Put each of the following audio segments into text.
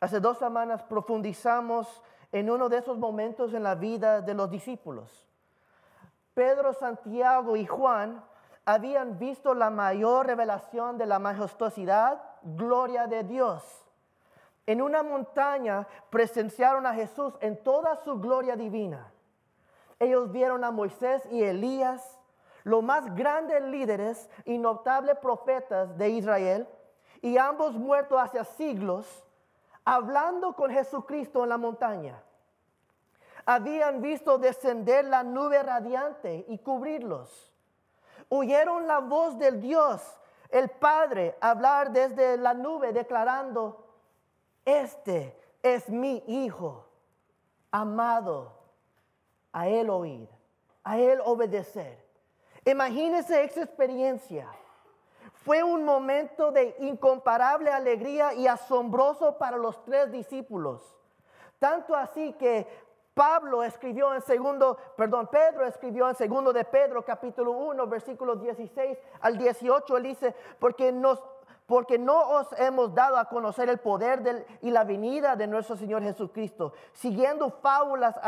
Hace 2 semanas profundizamos en uno de esos momentos en la vida de los discípulos. Pedro, Santiago y Juan habían visto la mayor revelación de la majestuosidad, gloria de Dios. En una montaña presenciaron a Jesús en toda su gloria divina. Ellos vieron a Moisés y Elías, los más grandes líderes y notables profetas de Israel, y ambos muertos hace siglos, hablando con Jesucristo en la montaña. Habían visto descender la nube radiante y cubrirlos. Oyeron la voz del Dios, el Padre, hablar desde la nube declarando: este es mi Hijo amado, a Él oír, a Él obedecer. Imagínense esa experiencia. Fue un momento de incomparable alegría y asombroso para los 3 discípulos. Tanto así que Pedro escribió en 2 de Pedro capítulo 1 versículos 16 al 18, él dice: porque no os hemos dado a conocer el poder y la venida de nuestro Señor Jesucristo, siguiendo fábulas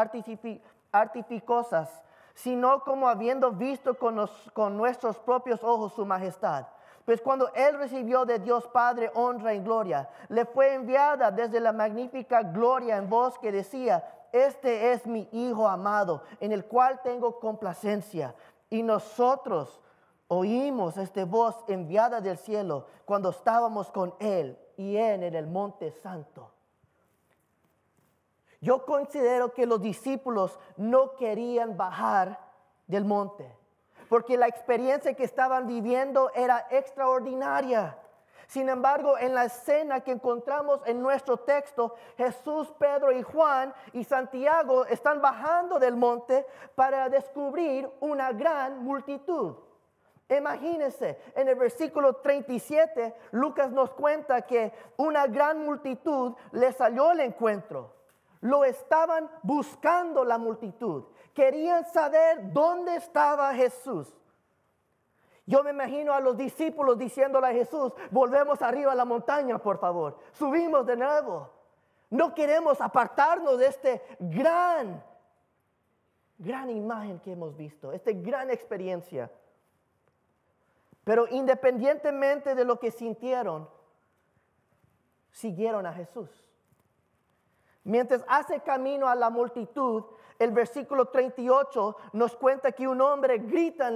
artificiosas, sino como habiendo visto con nuestros propios ojos su majestad. Pues cuando Él recibió de Dios Padre honra y gloria, le fue enviada desde la magnífica gloria en voz que decía: este es mi Hijo amado, en el cual tengo complacencia. Y nosotros oímos esta voz enviada del cielo cuando estábamos con Él y en el monte santo. Yo considero que los discípulos no querían bajar del monte, porque la experiencia que estaban viviendo era extraordinaria. Sin embargo, en la escena que encontramos en nuestro texto, Jesús, Pedro y Juan y Santiago están bajando del monte para descubrir una gran multitud. Imagínense, en el versículo 37, Lucas nos cuenta que una gran multitud le salió al encuentro. Lo estaban buscando la multitud. Querían saber dónde estaba Jesús. Yo me imagino a los discípulos diciéndole a Jesús: volvemos arriba a la montaña, por favor. Subimos de nuevo. No queremos apartarnos de esta gran imagen que hemos visto, esta gran experiencia. Pero independientemente de lo que sintieron, siguieron a Jesús. Mientras hace camino a la multitud, el versículo 38 nos cuenta que un hombre grita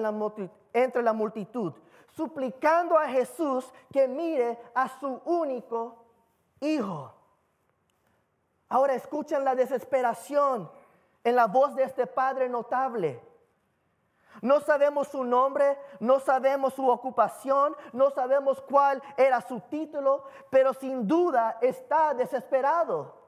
entre la multitud, suplicando a Jesús que mire a su único Hijo. Ahora escuchen la desesperación en la voz de este padre notable. No sabemos su nombre, no sabemos su ocupación, no sabemos cuál era su título, pero sin duda está desesperado.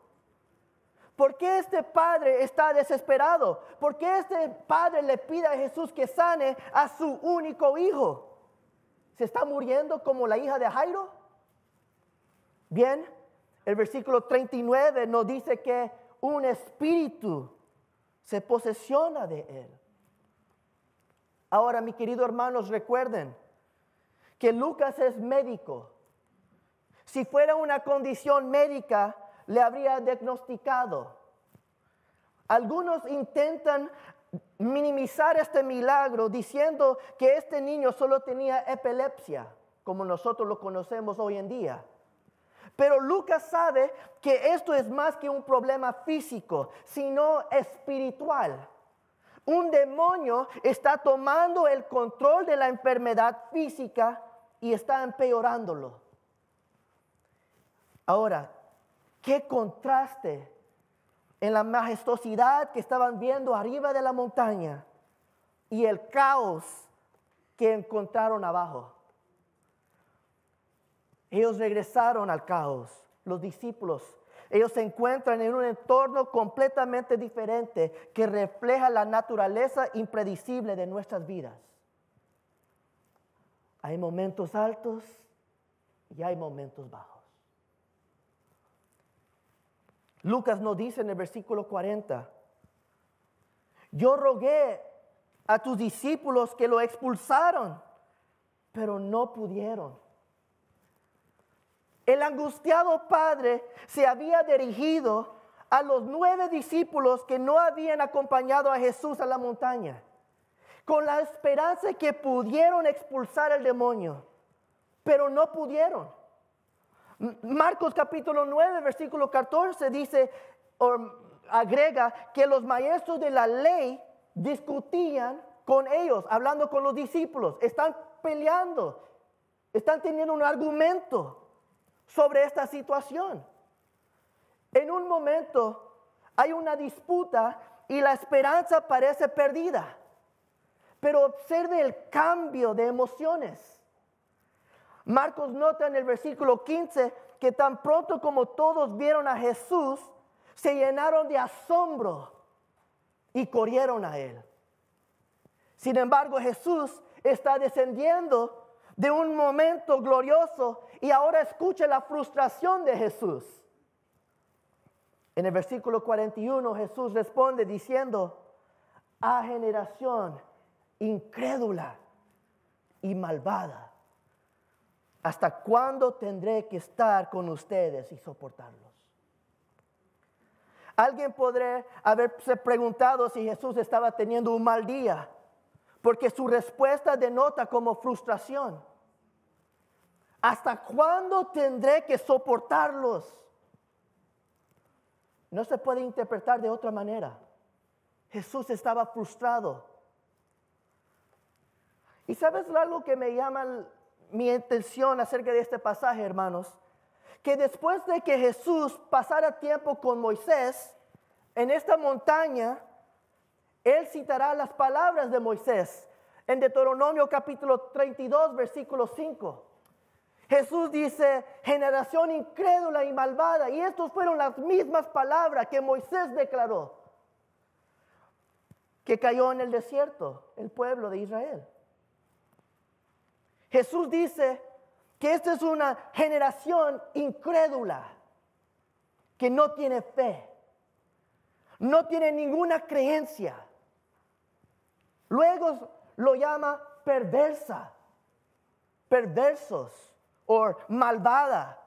¿Por qué este padre está desesperado? ¿Por qué este padre le pide a Jesús que sane a su único hijo? ¿Se está muriendo como la hija de Jairo? Bien, el versículo 39 nos dice que un espíritu se posesiona de él. Ahora, mis queridos hermanos, recuerden que Lucas es médico. Si fuera una condición médica, le habría diagnosticado. Algunos intentan minimizar este milagro diciendo que este niño solo tenía epilepsia, como nosotros lo conocemos hoy en día. Pero Lucas sabe que esto es más que un problema físico, sino espiritual. Un demonio está tomando el control de la enfermedad física y está empeorándolo. Ahora, qué contraste en la majestuosidad que estaban viendo arriba de la montaña y el caos que encontraron abajo. Ellos regresaron al caos, los discípulos. Ellos se encuentran en un entorno completamente diferente que refleja la naturaleza impredecible de nuestras vidas. Hay momentos altos y hay momentos bajos. Lucas nos dice en el versículo 40, yo rogué a tus discípulos que lo expulsaron, pero no pudieron. el angustiado padre se había dirigido a los 9 discípulos que no habían acompañado a Jesús a la montaña, con la esperanza que pudieron expulsar el demonio, pero no pudieron. Marcos capítulo 9, versículo 14 dice, agrega que los maestros de la ley discutían con ellos, hablando con los discípulos, están peleando, están teniendo un argumento sobre esta situación. En un momento hay una disputa y la esperanza parece perdida, pero observe el cambio de emociones. Marcos nota en el versículo 15 que tan pronto como todos vieron a Jesús, se llenaron de asombro y corrieron a él. Sin embargo, Jesús está descendiendo de un momento glorioso y ahora escucha la frustración de Jesús. En el versículo 41 Jesús responde diciendo, a generación incrédula y malvada, ¿hasta cuándo tendré que estar con ustedes y soportarlos? Alguien podría haberse preguntado si Jesús estaba teniendo un mal día, porque su respuesta denota como frustración. ¿Hasta cuándo tendré que soportarlos? No se puede interpretar de otra manera. Jesús estaba frustrado. ¿Y sabes algo que me llama mi atención acerca de este pasaje, hermanos? Que después de que Jesús pasara tiempo con Moisés en esta montaña, Él citará las palabras de Moisés en Deuteronomio capítulo 32, versículo 5. Jesús dice, generación incrédula y malvada, y estas fueron las mismas palabras que Moisés declaró, que cayó en el desierto el pueblo de Israel. Jesús dice que esta es una generación incrédula, que no tiene fe, no tiene ninguna creencia. Luego lo llama perversa, perversos o malvada.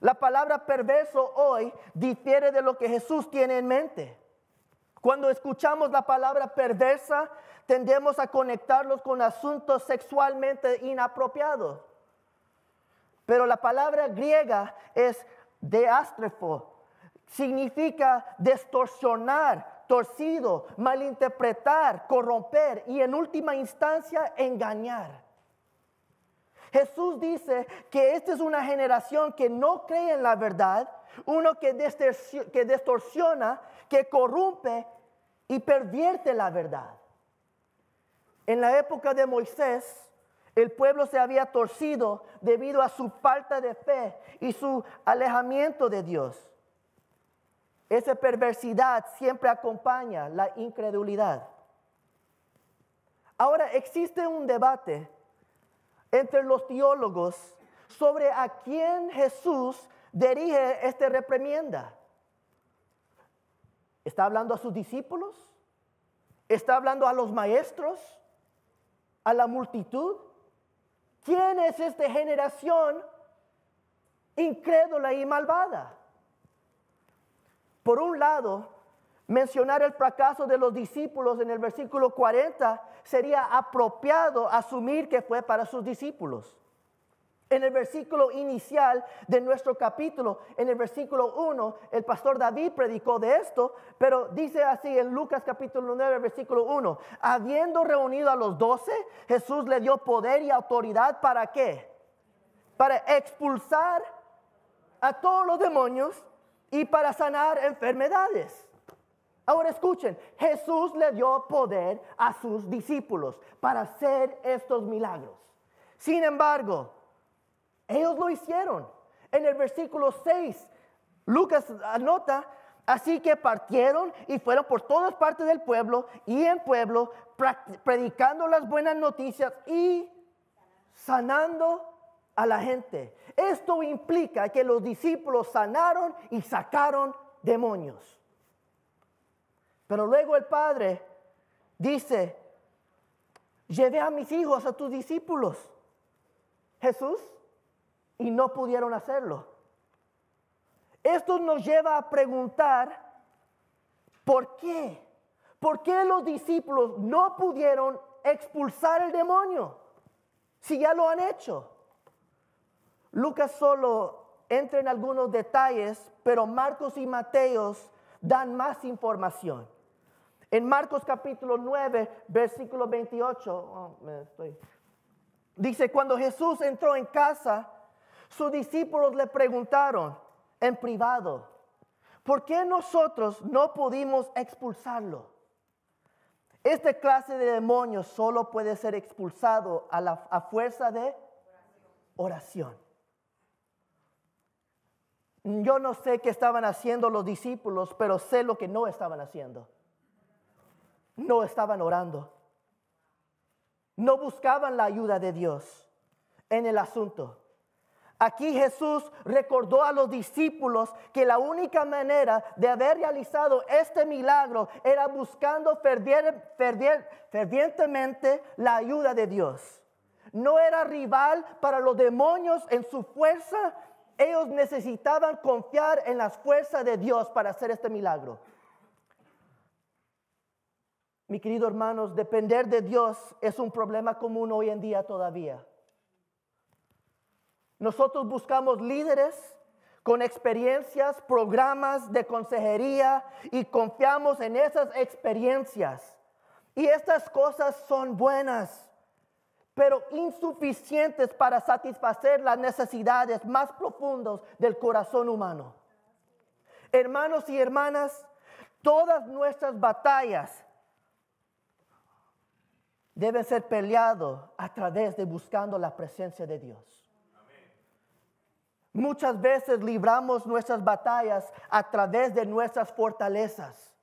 La palabra perverso hoy difiere de lo que Jesús tiene en mente. Cuando escuchamos la palabra perversa, tendemos a conectarlos con asuntos sexualmente inapropiados. Pero la palabra griega es diástrefo, significa distorsionar, torcido, malinterpretar, corromper y en última instancia engañar. Jesús dice que esta es una generación que no cree en la verdad, uno que distorsiona, que corrompe y pervierte la verdad. En la época de Moisés, el pueblo se había torcido debido a su falta de fe y su alejamiento de Dios. Esa perversidad siempre acompaña la incredulidad. Ahora existe un debate entre los teólogos sobre a quién Jesús dirige esta reprimienda. ¿Está hablando a sus discípulos? ¿Está hablando a los maestros? ¿A la multitud? ¿Quién es esta generación incrédula y malvada? Por un lado, mencionar el fracaso de los discípulos en el versículo 40 sería apropiado asumir que fue para sus discípulos. En el versículo inicial de nuestro capítulo, en el versículo 1, el pastor David predicó de esto, pero dice así en Lucas capítulo 9, versículo 1, habiendo reunido a los 12, Jesús le dio poder y autoridad ¿para qué? Para expulsar a todos los demonios y para sanar enfermedades. Ahora escuchen, Jesús le dio poder a sus discípulos para hacer estos milagros. Sin embargo, ellos lo hicieron. En el versículo 6, Lucas anota, así que partieron y fueron por todas partes del pueblo y en pueblo, predicando las buenas noticias y sanando a la gente. Esto implica que los discípulos sanaron y sacaron demonios. Pero luego el Padre dice, llevé a mis hijos, a tus discípulos. Jesús, y no pudieron hacerlo. Esto nos lleva a preguntar, ¿por qué? ¿Por qué los discípulos no pudieron expulsar el demonio si ya lo han hecho? Lucas solo entra en algunos detalles, pero Marcos y Mateo dan más información. En Marcos capítulo 9, versículo 28, dice, cuando Jesús entró en casa, sus discípulos le preguntaron en privado, ¿por qué nosotros no pudimos expulsarlo? Esta clase de demonios solo puede ser expulsado a fuerza de oración. Yo no sé qué estaban haciendo los discípulos, pero sé lo que no estaban haciendo. No estaban orando. No buscaban la ayuda de Dios en el asunto. Aquí Jesús recordó a los discípulos que la única manera de haber realizado este milagro era buscando fervientemente la ayuda de Dios. No era rival para los demonios en su fuerza. Ellos necesitaban confiar en las fuerzas de Dios para hacer este milagro. Mi querido hermanos, depender de Dios es un problema común hoy en día todavía. Nosotros buscamos líderes con experiencias, programas de consejería y confiamos en esas experiencias. Y estas cosas son buenas, pero insuficientes para satisfacer las necesidades más profundas del corazón humano. Hermanos y hermanas, todas nuestras batallas deben ser peleadas a través de buscando la presencia de Dios. Muchas veces libramos nuestras batallas a través de nuestras fortalezas.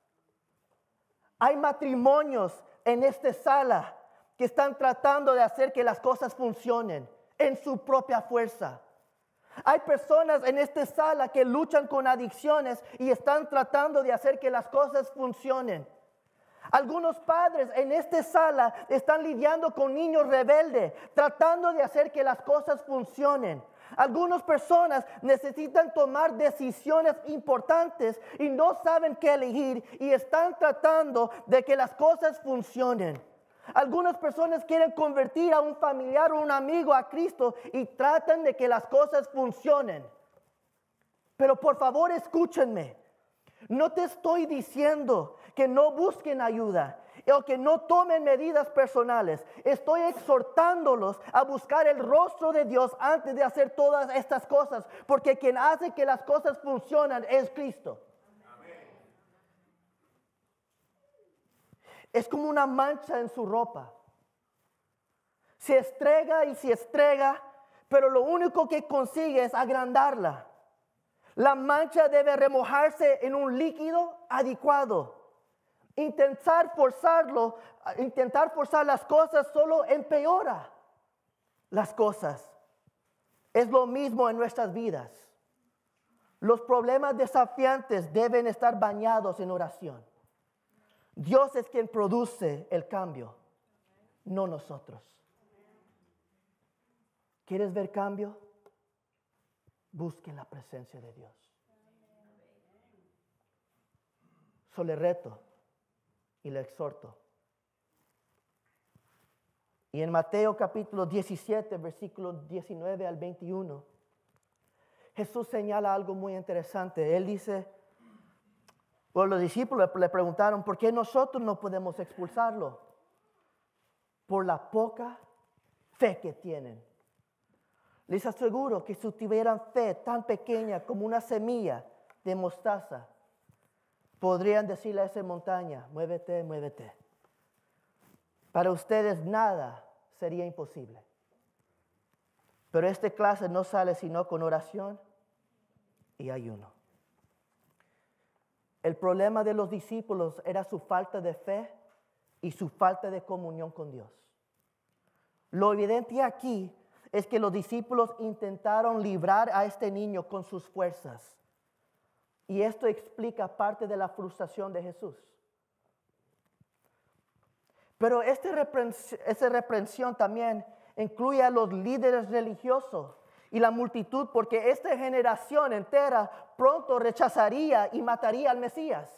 Hay matrimonios en esta sala que están tratando de hacer que las cosas funcionen en su propia fuerza. Hay personas en esta sala que luchan con adicciones y están tratando de hacer que las cosas funcionen. Algunos padres en esta sala están lidiando con niños rebeldes, tratando de hacer que las cosas funcionen. Algunas personas necesitan tomar decisiones importantes y no saben qué elegir y están tratando de que las cosas funcionen. Algunas personas quieren convertir a un familiar o un amigo a Cristo y tratan de que las cosas funcionen. Pero por favor escúchenme. No te estoy diciendo que no busquen ayuda o que no tomen medidas personales. Estoy exhortándolos a buscar el rostro de Dios antes de hacer todas estas cosas, porque quien hace que las cosas funcionen es Cristo. Amén. Es como una mancha en su ropa. Se estrega y se estrega, pero lo único que consigue es agrandarla. La mancha debe remojarse en un líquido adecuado. Intentar forzar las cosas solo empeora las cosas. Es lo mismo en nuestras vidas. Los problemas desafiantes deben estar bañados en oración. Dios es quien produce el cambio, no nosotros. ¿Quieres ver cambio? Busque la presencia de Dios. Solo le reto y le exhorto. Y en Mateo capítulo 17, versículos 19 al 21, Jesús señala algo muy interesante. Él dice, los discípulos le preguntaron, ¿por qué nosotros no podemos expulsarlo? Por la poca fe que tienen. Les aseguro que si tuvieran fe tan pequeña como una semilla de mostaza, podrían decirle a esa montaña, muévete, muévete. Para ustedes nada sería imposible. Pero esta clase no sale sino con oración y ayuno. El problema de los discípulos era su falta de fe y su falta de comunión con Dios. Lo evidente aquí es que los discípulos intentaron librar a este niño con sus fuerzas. Y esto explica parte de la frustración de Jesús. Pero esta reprensión también incluye a los líderes religiosos y la multitud, porque esta generación entera pronto rechazaría y mataría al Mesías.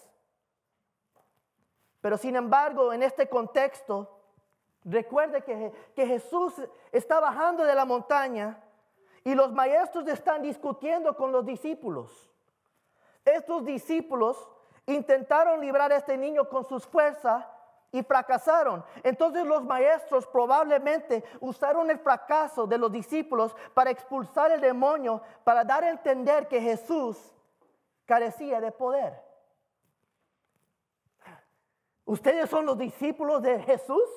Pero sin embargo, en este contexto, recuerde que Jesús está bajando de la montaña y los maestros están discutiendo con los discípulos. Estos discípulos intentaron librar a este niño con sus fuerzas y fracasaron. Entonces los maestros probablemente usaron el fracaso de los discípulos para expulsar el demonio, para dar a entender que Jesús carecía de poder. ¿Ustedes son los discípulos de Jesús?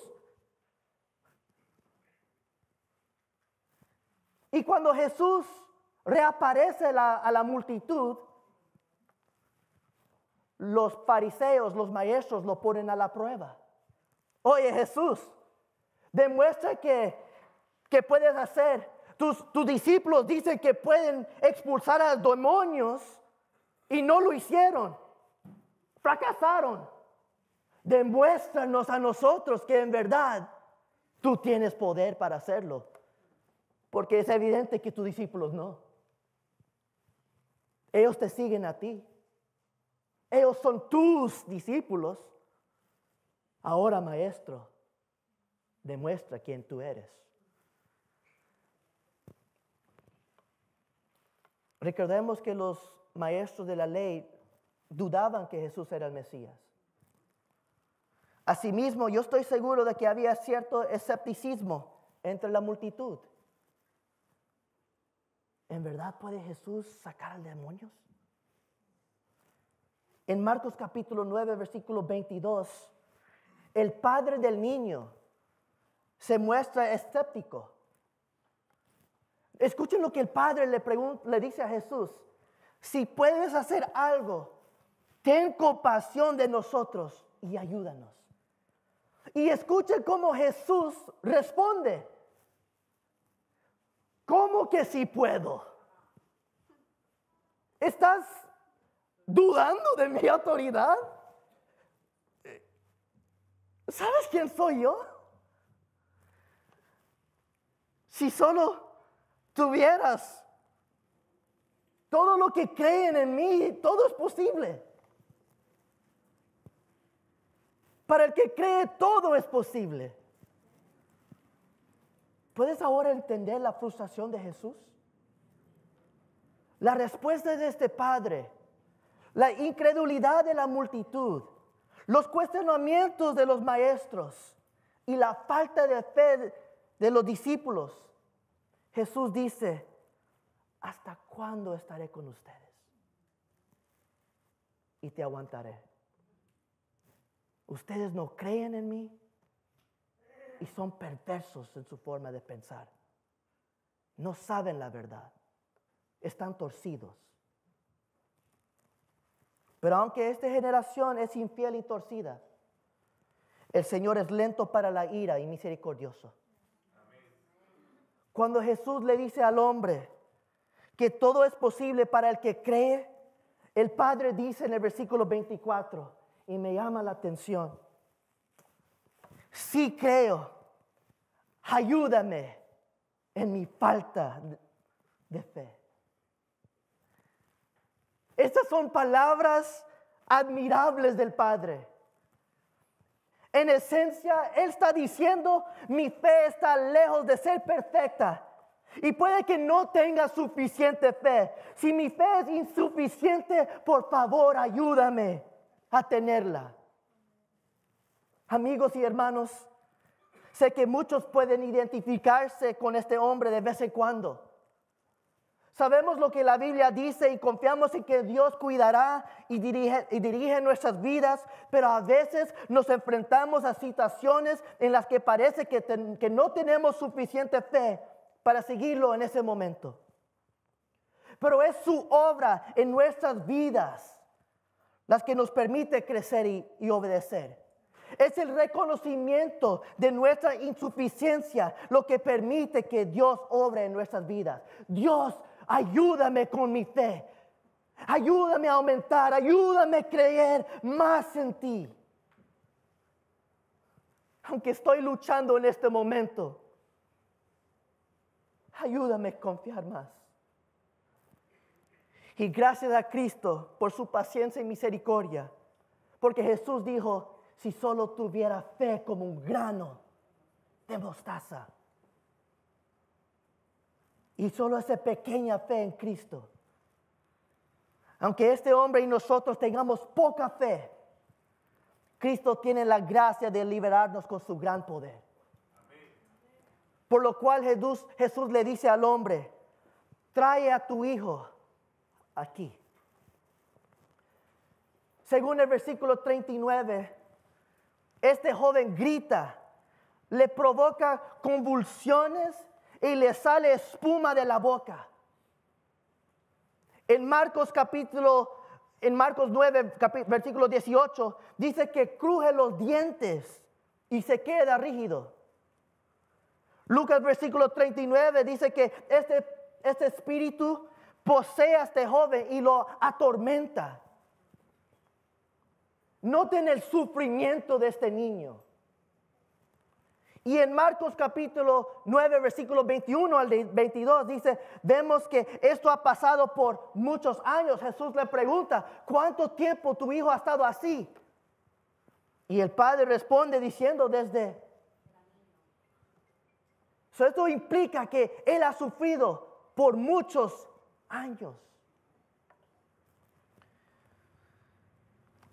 Y cuando Jesús reaparece a la multitud, los fariseos, los maestros lo ponen a la prueba. Oye, Jesús, demuestra que puedes hacer. Tus discípulos dicen que pueden expulsar a demonios y no lo hicieron. Fracasaron. Demuéstranos a nosotros que en verdad tú tienes poder para hacerlo. Porque es evidente que tus discípulos no. Ellos te siguen a ti. Ellos son tus discípulos. Ahora, maestro, demuestra quién tú eres. Recordemos que los maestros de la ley dudaban que Jesús era el Mesías. Asimismo, yo estoy seguro de que había cierto escepticismo entre la multitud. ¿En verdad puede Jesús sacar al demonios? En Marcos capítulo 9, versículo 22, el padre del niño se muestra escéptico. Escuchen lo que el padre le dice a Jesús. Si puedes hacer algo, ten compasión de nosotros y ayúdanos. Y escuchen cómo Jesús responde. ¿Cómo que sí puedo? ¿Estás dudando de mi autoridad? ¿Sabes quién soy yo? Si solo tuvieras todo lo que creen en mí, todo es posible. Para el que cree, todo es posible. ¿Puedes ahora entender la frustración de Jesús? La respuesta de este padre, la incredulidad de la multitud, los cuestionamientos de los maestros y la falta de fe de los discípulos. Jesús dice, ¿hasta cuándo estaré con ustedes? Y te aguantaré. Ustedes no creen en mí y son perversos en su forma de pensar. No saben la verdad. Están torcidos. Pero aunque esta generación es infiel y torcida, el Señor es lento para la ira y misericordioso. Cuando Jesús le dice al hombre que todo es posible para el que cree, el Padre dice en el versículo 24, y me llama la atención, sí creo, ayúdame en mi falta de fe. Estas son palabras admirables del Padre. En esencia, Él está diciendo, mi fe está lejos de ser perfecta. Y puede que no tenga suficiente fe. Si mi fe es insuficiente, por favor, ayúdame a tenerla. Amigos y hermanos, sé que muchos pueden identificarse con este hombre de vez en cuando. Sabemos lo que la Biblia dice y confiamos en que Dios cuidará y dirige nuestras vidas, pero a veces nos enfrentamos a situaciones en las que parece que no tenemos suficiente fe para seguirlo en ese momento. Pero es su obra en nuestras vidas las que nos permite crecer y obedecer. Es el reconocimiento de nuestra insuficiencia lo que permite que Dios obre en nuestras vidas. Dios, ayúdame con mi fe. Ayúdame a aumentar. Ayúdame a creer más en ti. Aunque estoy luchando en este momento, ayúdame a confiar más. Y gracias a Cristo por su paciencia y misericordia, porque Jesús dijo, si solo tuviera fe como un grano de mostaza. Y solo esa pequeña fe en Cristo. Aunque este hombre y nosotros tengamos poca fe, Cristo tiene la gracia de liberarnos con su gran poder. Por lo cual Jesús le dice al hombre, trae a tu hijo aquí. Según el versículo 39, este joven grita, le provoca convulsiones y le sale espuma de la boca. En Marcos 9, versículo 18, dice que cruje los dientes y se queda rígido. Lucas versículo 39 dice que este espíritu posee a este joven y lo atormenta. Noten el sufrimiento de este niño. Y en Marcos capítulo 9, versículo 21 al 22 dice, vemos que esto ha pasado por muchos años. Jesús le pregunta, ¿cuánto tiempo tu hijo ha estado así? Y el padre responde diciendo desde... Esto implica que él ha sufrido por muchos años.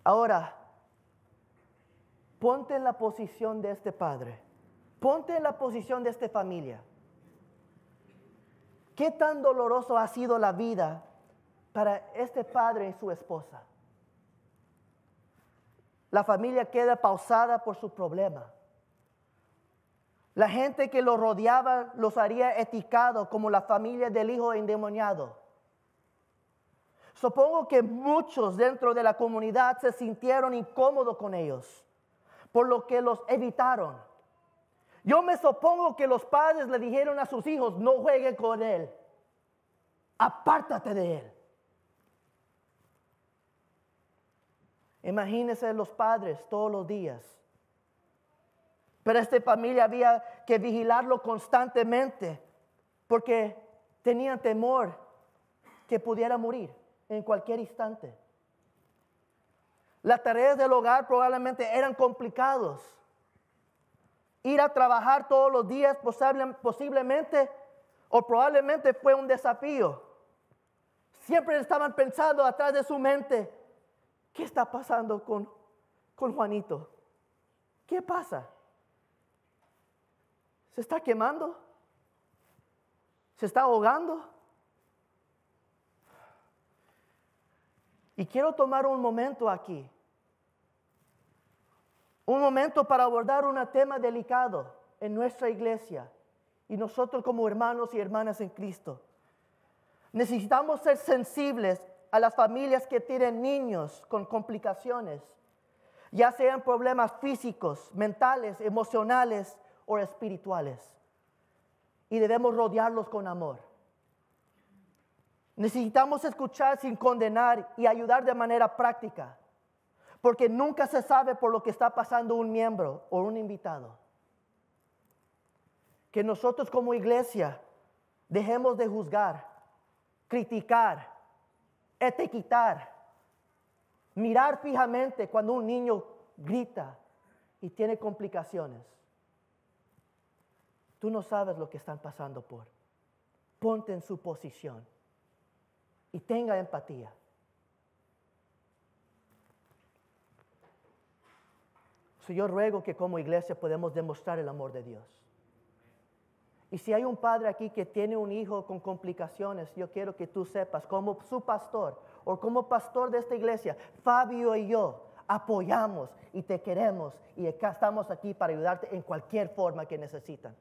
Ahora, ponte en la posición de este padre. Ponte en la posición de esta familia. ¿Qué tan doloroso ha sido la vida para este padre y su esposa? La familia queda pausada por su problema. La gente que los rodeaba los haría etiquetados como la familia del hijo endemoniado. Supongo que muchos dentro de la comunidad se sintieron incómodos con ellos, por lo que los evitaron. Yo me supongo que los padres le dijeron a sus hijos, no jueguen con él, apártate de él. Imagínense los padres todos los días. Pero esta familia había que vigilarlo constantemente porque tenían temor que pudiera morir en cualquier instante. Las tareas del hogar probablemente eran complicadas. Ir a trabajar todos los días posiblemente o probablemente fue un desafío. Siempre estaban pensando atrás de su mente, ¿qué está pasando con Juanito? ¿Qué pasa? ¿Se está quemando? ¿Se está ahogando? Y quiero tomar un momento aquí. Un momento para abordar un tema delicado en nuestra iglesia. Y nosotros como hermanos y hermanas en Cristo. Necesitamos ser sensibles a las familias que tienen niños con complicaciones. Ya sean problemas físicos, mentales, emocionales o espirituales. Y debemos rodearlos con amor. Necesitamos escuchar sin condenar y ayudar de manera práctica. Porque nunca se sabe por lo que está pasando un miembro o un invitado. Que nosotros como iglesia dejemos de juzgar, criticar, etiquetar, mirar fijamente cuando un niño grita y tiene complicaciones. Tú no sabes lo que están pasando por. Ponte en su posición y tenga empatía. Yo ruego que como iglesia podamos demostrar el amor de Dios. Y si hay un padre aquí que tiene un hijo con complicaciones, yo quiero que tú sepas, como su pastor o como pastor de esta iglesia, Fabio y yo apoyamos y te queremos y acá estamos aquí para ayudarte en cualquier forma que necesitan.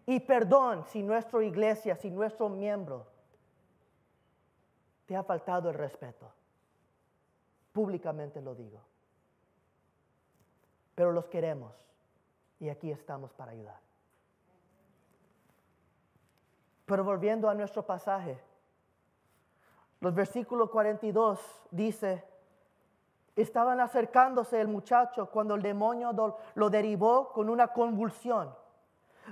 Y perdón si nuestra iglesia, si nuestro miembro te ha faltado el respeto. Públicamente lo digo. Pero los queremos y aquí estamos para ayudar. Pero volviendo a nuestro pasaje, los versículos 42 dice, estaban acercándose el muchacho cuando el demonio lo derribó con una convulsión.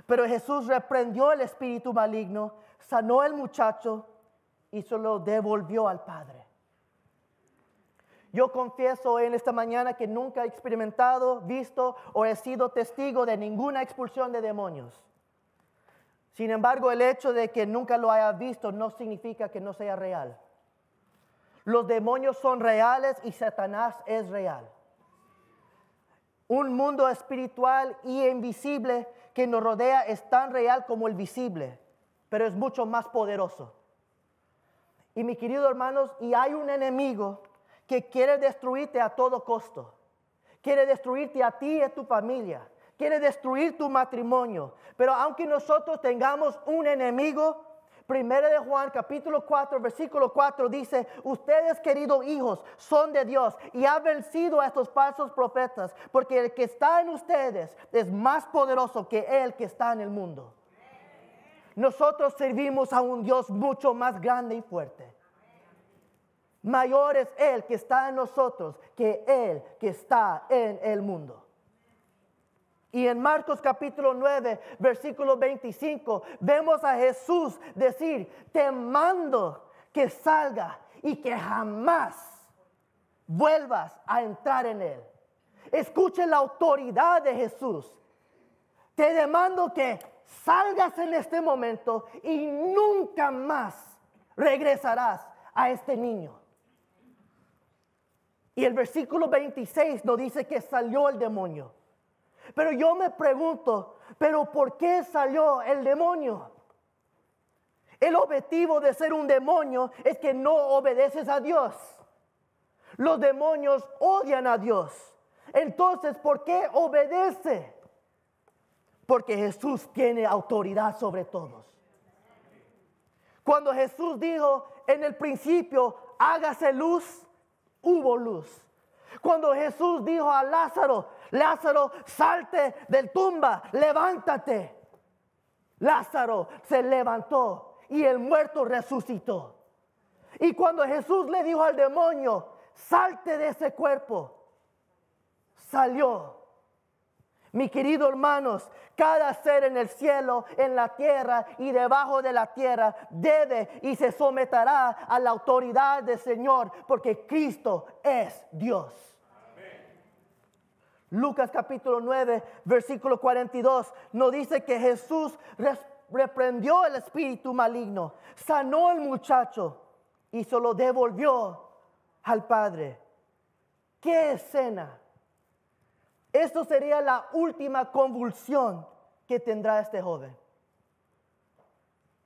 Pero Jesús reprendió el espíritu maligno, sanó al muchacho y se lo devolvió al Padre. Yo confieso en esta mañana que nunca he experimentado, visto o he sido testigo de ninguna expulsión de demonios. Sin embargo, el hecho de que nunca lo haya visto no significa que no sea real. Los demonios son reales y Satanás es real. Un mundo espiritual y invisible que nos rodea es tan real como el visible, pero es mucho más poderoso. Y mis queridos hermanos, y hay un enemigo que quiere destruirte a todo costo. Quiere destruirte a ti y a tu familia. Quiere destruir tu matrimonio. Pero aunque nosotros tengamos un enemigo, 1 de Juan capítulo 4 versículo 4 dice: ustedes, queridos hijos, son de Dios y han vencido a estos falsos profetas, porque el que está en ustedes es más poderoso que el que está en el mundo. Nosotros servimos a un Dios mucho más grande y fuerte. Mayor es Él que está en nosotros que Él que está en el mundo. Y en Marcos capítulo 9, versículo 25, vemos a Jesús decir: te mando que salga y que jamás vuelvas a entrar en Él. Escuche la autoridad de Jesús. Te demando que salgas en este momento y nunca más regresarás a este niño. Y el versículo 26 nos dice que salió el demonio. Pero yo me pregunto, ¿pero por qué salió el demonio? El objetivo de ser un demonio es que no obedeces a Dios. Los demonios odian a Dios. Entonces, ¿por qué obedece? Porque Jesús tiene autoridad sobre todos. Cuando Jesús dijo en el principio, hágase luz, hubo luz. Cuando Jesús dijo a Lázaro, Lázaro, salte del tumba, levántate. Lázaro se levantó y el muerto resucitó. Y cuando Jesús le dijo al demonio, salte de ese cuerpo, salió. Mis queridos hermanos, cada ser en el cielo, en la tierra y debajo de la tierra debe y se someterá a la autoridad del Señor, porque Cristo es Dios. Amén. Lucas capítulo 9, versículo 42, nos dice que Jesús reprendió el espíritu maligno, sanó al muchacho y se lo devolvió al Padre. ¡Qué escena! Esto sería la última convulsión que tendrá este joven.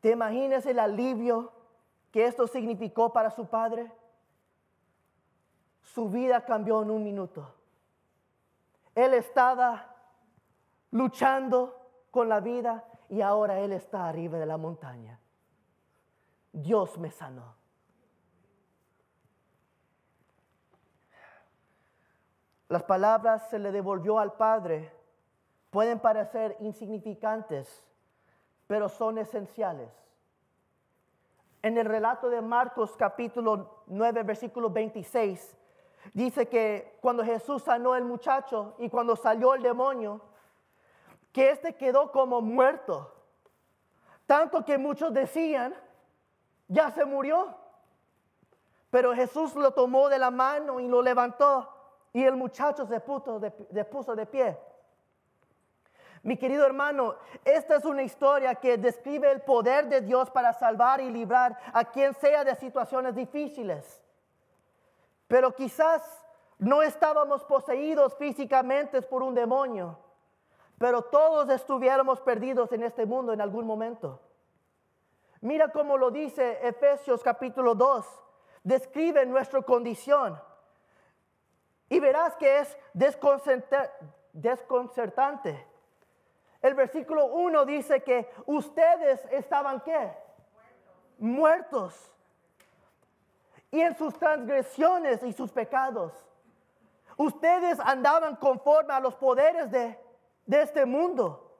¿Te imaginas el alivio que esto significó para su padre? Su vida cambió en un minuto. Él estaba luchando con la vida y ahora él está arriba de la montaña. Dios me sanó. Las palabras se le devolvió al Padre pueden parecer insignificantes, pero son esenciales. En el relato de Marcos capítulo 9, versículo 26, dice que cuando Jesús sanó al muchacho y cuando salió el demonio, que éste quedó como muerto. Tanto que muchos decían, ya se murió. Pero Jesús lo tomó de la mano y lo levantó. Y el muchacho se puso de pie. Mi querido hermano, esta es una historia que describe el poder de Dios para salvar y librar a quien sea de situaciones difíciles. Pero quizás no estábamos poseídos físicamente por un demonio, pero todos estuviéramos perdidos en este mundo en algún momento. Mira cómo lo dice Efesios capítulo 2, describe nuestra condición. Y verás que es desconcertante. El versículo 1 dice que ustedes estaban ¿qué? Muertos. Y en sus transgresiones y sus pecados. Ustedes andaban conforme a los poderes de este mundo.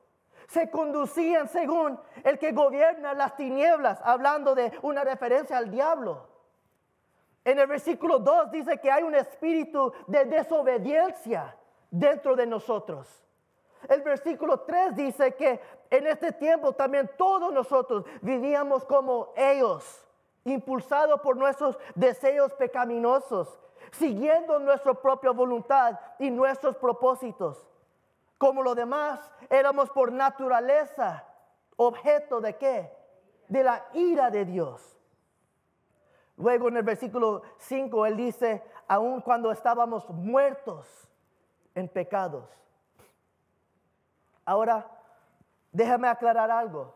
Se conducían según el que gobierna las tinieblas, hablando de una referencia al diablo. En el versículo 2 dice que hay un espíritu de desobediencia dentro de nosotros. El versículo 3 dice que en este tiempo también todos nosotros vivíamos como ellos, impulsados por nuestros deseos pecaminosos, siguiendo nuestra propia voluntad y nuestros propósitos. Como los demás, éramos por naturaleza objeto de ¿qué? De la ira de Dios. Luego en el versículo 5 él dice, aun cuando estábamos muertos en pecados. Ahora, déjame aclarar algo.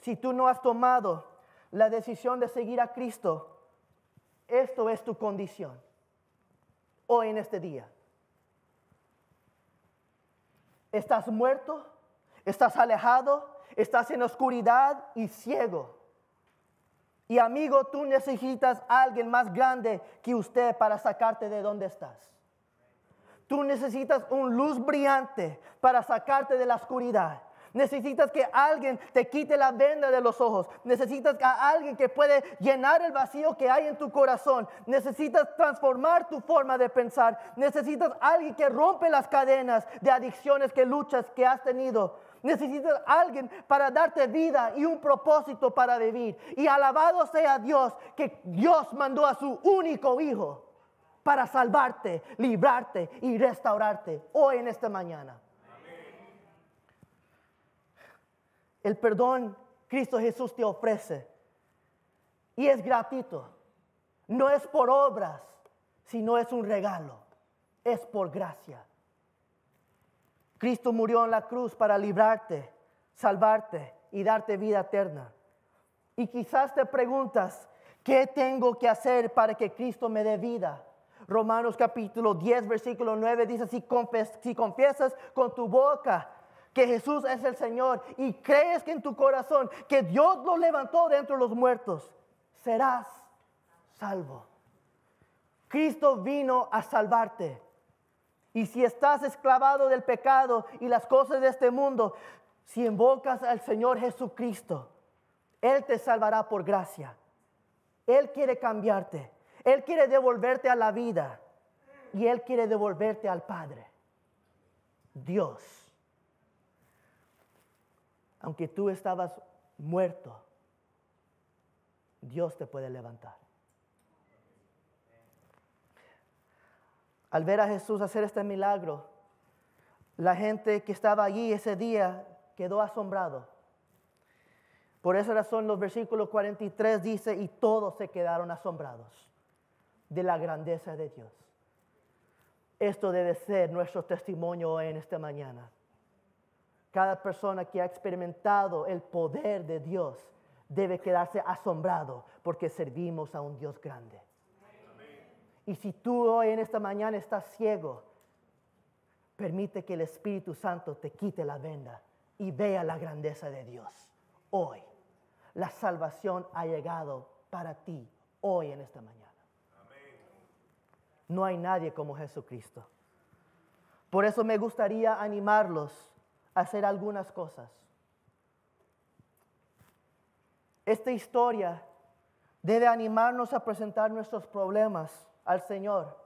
Si tú no has tomado la decisión de seguir a Cristo, esto es tu condición hoy en este día. Estás muerto, estás alejado, estás en oscuridad y ciego. Y amigo, tú necesitas a alguien más grande que usted para sacarte de donde estás. Tú necesitas una luz brillante para sacarte de la oscuridad. Necesitas que alguien te quite la venda de los ojos. Necesitas a alguien que puede llenar el vacío que hay en tu corazón. Necesitas transformar tu forma de pensar. Necesitas a alguien que rompe las cadenas de adicciones que luchas que has tenido. Necesitas a alguien para darte vida y un propósito para vivir. Y alabado sea Dios que Dios mandó a su único hijo para salvarte, librarte y restaurarte hoy en esta mañana. El perdón Cristo Jesús te ofrece y es gratuito. No es por obras, sino es un regalo. Es por gracia. Cristo murió en la cruz para librarte, salvarte y darte vida eterna. Y quizás te preguntas, ¿qué tengo que hacer para que Cristo me dé vida? Romanos capítulo 10, versículo 9 dice, si confiesas con tu boca que Jesús es el Señor y crees que en tu corazón que Dios lo levantó de entre los muertos, serás salvo. Cristo vino a salvarte. Y si estás esclavado del pecado y las cosas de este mundo, si invocas al Señor Jesucristo, Él te salvará por gracia. Él quiere cambiarte. Él quiere devolverte a la vida. Y Él quiere devolverte al Padre. Dios. Aunque tú estabas muerto, Dios te puede levantar. Al ver a Jesús hacer este milagro, la gente que estaba allí ese día quedó asombrado. Por esa razón los versículos 43 dice, y todos se quedaron asombrados de la grandeza de Dios. Esto debe ser nuestro testimonio hoy en esta mañana. Cada persona que ha experimentado el poder de Dios debe quedarse asombrado porque servimos a un Dios grande. Y si tú hoy en esta mañana estás ciego, permite que el Espíritu Santo te quite la venda y vea la grandeza de Dios. Hoy, la salvación ha llegado para ti hoy en esta mañana. No hay nadie como Jesucristo. Por eso me gustaría animarlos a hacer algunas cosas. Esta historia debe animarnos a presentar nuestros problemas al Señor,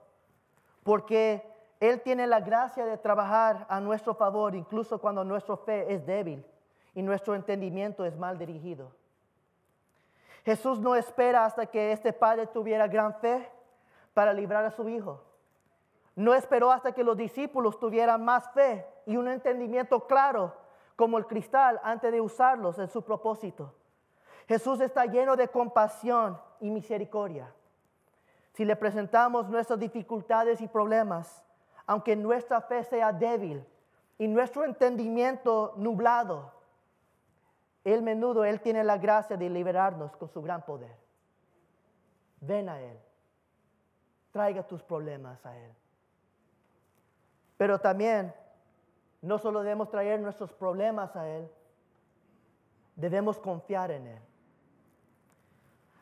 porque Él tiene la gracia de trabajar a nuestro favor, incluso cuando nuestra fe es débil y nuestro entendimiento es mal dirigido. Jesús no espera hasta que este padre tuviera gran fe para librar a su hijo. No esperó hasta que los discípulos tuvieran más fe y un entendimiento claro como el cristal antes de usarlos en su propósito. Jesús está lleno de compasión y misericordia. Si le presentamos nuestras dificultades y problemas, aunque nuestra fe sea débil y nuestro entendimiento nublado, Él tiene la gracia de liberarnos con su gran poder. Ven a Él. Traiga tus problemas a Él. Pero también, no solo debemos traer nuestros problemas a Él, debemos confiar en Él.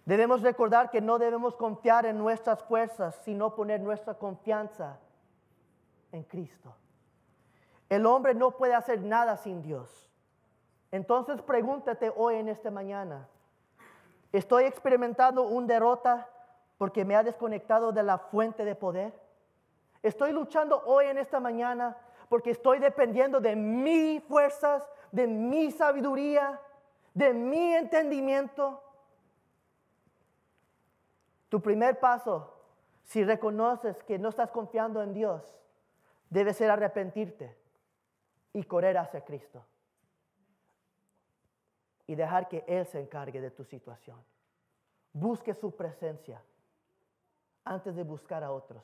Debemos recordar que no debemos confiar en nuestras fuerzas, sino poner nuestra confianza en Cristo. El hombre no puede hacer nada sin Dios. Entonces pregúntate hoy en esta mañana, ¿estoy experimentando una derrota porque me ha desconectado de la fuente de poder? ¿Estoy luchando hoy en esta mañana porque estoy dependiendo de mis fuerzas, de mi sabiduría, de mi entendimiento. Tu primer paso, si reconoces que no estás confiando en Dios, debe ser arrepentirte y correr hacia Cristo. Y dejar que Él se encargue de tu situación. Busque su presencia antes de buscar a otros.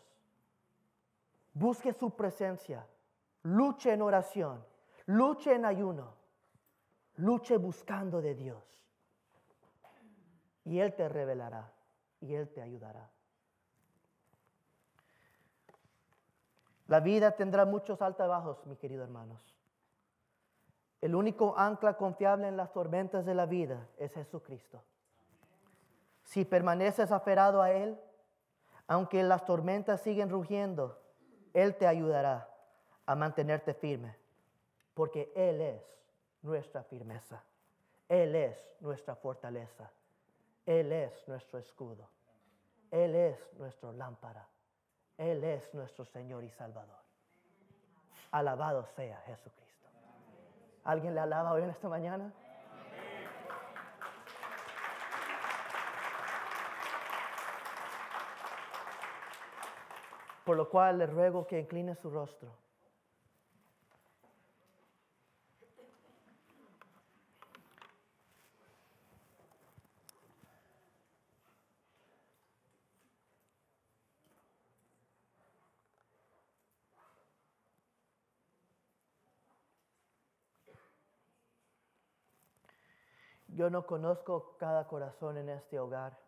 Busque su presencia. Luche en oración. Luche en ayuno. Luche buscando de Dios. Y Él te revelará. Y Él te ayudará. La vida tendrá muchos altibajos, mis queridos hermanos. El único ancla confiable en las tormentas de la vida es Jesucristo. Si permaneces aferrado a Él, aunque las tormentas siguen rugiendo, Él te ayudará a mantenerte firme, porque Él es nuestra firmeza. Él es nuestra fortaleza. Él es nuestro escudo. Él es nuestra lámpara. Él es nuestro Señor y Salvador. Alabado sea Jesucristo. ¿Alguien le alaba hoy en esta mañana? Por lo cual le ruego que incline su rostro. Yo no conozco cada corazón en este hogar.